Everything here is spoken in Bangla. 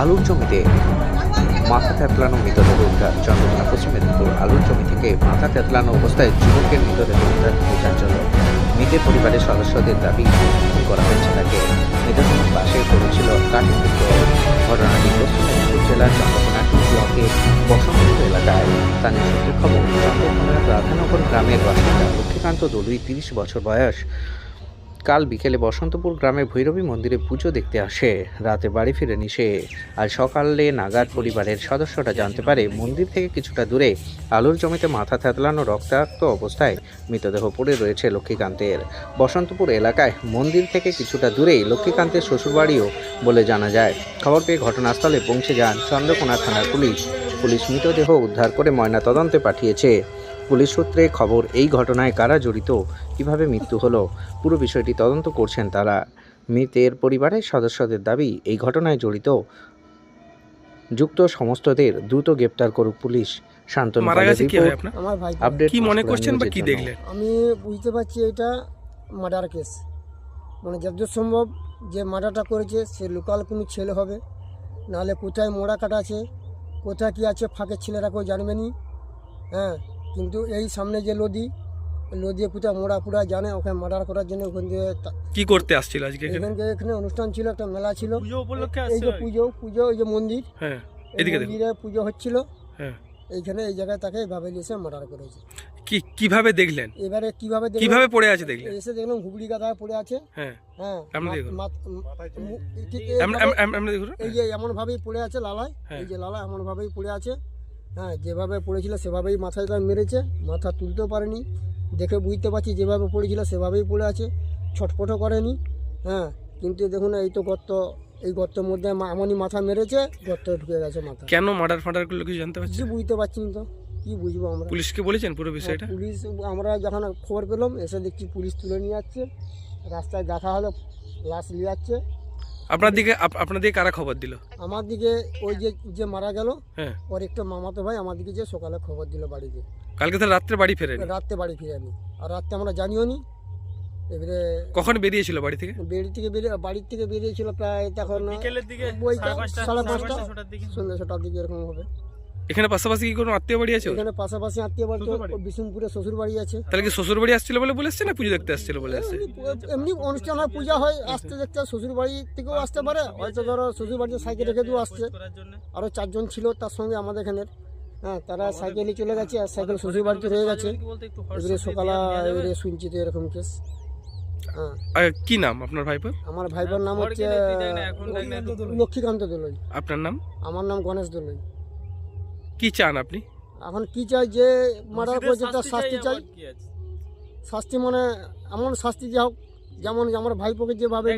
আলুর জমিতে মাথা থেতলানো মৃতদেহ উদ্ধার। চন্দ্রকোনা পশ্চিম মেদিনীপুর আলুর জমি থেকে মাথা থেতলানো অবস্থায় যুবকের মৃতদেহ উদ্ধার থেকে চাঞ্চল্য। মৃতের পরিবারের সদস্যদের দাবি খুন করা হয়েছে তাকে। মৃতদেহের পাশে পড়েছিল কাঠি টুকরো। ঘটনাটি পশ্চিম মেদিনীপুর জেলার চন্দ্রকোনা ব্লকের বসন্তপুর এলাকায়। স্থানীয় সূত্রে খবর, চন্দ্রকোনার রাধানগর গ্রামের বাসিন্দা লক্ষ্মীকান্ত দলুই 30 বছর বয়স কাল বিকেলে বসন্তপুর গ্রামে ভৈরবী মন্দিরে পুজো দেখতে আসে। রাতে বাড়ি ফিরেনি সে। আজ সকালে নাগাদ পরিবারের সদস্যরা জানতে পারে মন্দির থেকে কিছুটা দূরে আলুর জমিতে মাথা থেতলানো রক্তাক্ত অবস্থায় মৃতদেহ পড়ে রয়েছে লক্ষ্মীকান্তের। বসন্তপুর এলাকায় মন্দির থেকে কিছুটা দূরেই লক্ষ্মীকান্তের শ্বশুরবাড়িও বলে জানা যায়। খবর পেয়ে ঘটনাস্থলে পৌঁছে যান চন্দ্রকোনা থানার পুলিশ। মৃতদেহ উদ্ধার করে ময়নাতদন্তে পাঠিয়েছে। পুলিশ সূত্রে খবর, এই ঘটনায় কারা জড়িত, কিভাবে মৃত্যু হলো, পুরো বিষয়টি তদন্ত করছেন তারা। মৃতের পরিবারের সদস্যদের দাবি, এই ঘটনায় যুক্ত সমস্তদের দ্রুত গ্রেপ্তার করুক পুলিশ। শান্তনু আপডেট। কি মনে করছেন বা কি দেখলেন? আমি বুঝতে পারছি এটা মার্ডার কেস, মানে যতদূর সম্ভব যে মার্ডারটা করেছে সে লোকাল কোনো ছেলে হবে, নাহলে কোথায় মোড়া কাটা আছে, কোথায় কী আছে ফাঁকের ছেলেরা কেউ জানবে নি। হ্যাঁ, কিন্তু এই সামনে যে নদী কোথায় মোড়া পুরা জানে, ওখানে মার্ডার করার জন্য ওখান থেকে কি করতে আসছিল আজকে? এখানে অনুষ্ঠান ছিল, একটা মেলা ছিল, এই যে পুজো এই যে মন্দির, হ্যাঁ, মন্দিরে পুজো হচ্ছিল, হ্যাঁ, এইখানে এই জায়গায় তাকে এইভাবে এসে মার্ডার করেছে। কিভাবে দেখলেন? এবারে কিভাবে পড়ে আছে দেখলেন? এসে দেখলাম হুবড়ি গাদায় পড়ে আছে। হ্যাঁ, হ্যাঁ, এই যে এমন ভাবেই পড়ে আছে লালায়, এই যে লালা এমন ভাবেই পড়ে আছে। হ্যাঁ, যেভাবে পড়েছিল সেভাবেই মাথায় তার মেরেছে, মাথা তুলতেও পারেনি, দেখে বুঝতে পারছি যেভাবে পড়েছিল সেভাবেই পড়ে আছে, ছটফটও করেনি। হ্যাঁ, কিন্তু দেখুন এই তো গর্ত, এই গর্তের মধ্যে এমনই মাথা মেরেছে, গর্তে ঢুকে গেছে মাথা। কেন মার্ডার করলো কিছু জানতে পারছি? কিছু বুঝতে পারছি না, তো কি বুঝবো আমরা। পুলিশকে বলেছেন পুরো বিষয়টা? পুলিশ, আমরা যখন খবর পেলাম এসে দেখছি পুলিশ তুলে নিয়ে যাচ্ছে, রাস্তায় দেখা হলো লাশ নিয়ে যাচ্ছে। আপনার দিকে কারা খবর দিল? আমার দিকে ওই যে মারা গেল, হ্যাঁ, ওর একটা মামাতো ভাই আমার দিকে যে সকালে খবর দিল বাড়িতে। কালকে তো রাত্রে বাড়ি ফেরেন? রাত্রে বাড়ি ফিরেনি, আর রাত্রে আমরা জানিও নি। এবারে কখন বেরিয়েছিল বাড়ি থেকে? বাড়ির থেকে বেরিয়েছিল প্রায় তখন বিকেলের দিকে, 5:30 সন্ধ্যা 6টার দিকে এরকম হবে। এখানে পাশাপাশি কি কোনো আত্মীয় বাড়ি আছে? এখানে পাশাপাশি আত্মীয় বাড়ি তো বিষ্ণুপুরে শ্বশুর বাড়ি আছে। তাহলে কি শ্বশুর বাড়ি আসছিল বলে বলেছে না পুজো দেখতে আসছিল বলে আসছে? এমনি অনুষ্ঠান হয়, পূজা হয়, আসতে দেখতে শ্বশুর বাড়ি থেকেও আসতে পারে, হয়তো ধরো শ্বশুর বাড়িতে সাইকেল রেখে দিয়েও আসছে। আরও 4 জন ছিল তার সঙ্গে আমাদের এখানের। হ্যাঁ, তারা সাইকেলে চলে গেছে, আর সাইকেল শ্বশুর বাড়িতে রয়ে গেছে। এবারে সকালে শুনছি তো এরকম কেস। হ্যাঁ, কি নাম আপনার ভাইপোর? আমার ভাইপোর নাম হচ্ছে লক্ষ্মীকান্ত দলুই। আপনার নাম? আমার নাম গণেশ দলুই। কি চান আপনি এখন কি চাই, যে মার্ডার করেছে তার শাস্তি চাই। শাস্তি মানে এমন শাস্তি যা হোক, যেমন আমার ভাইপোকে যেভাবে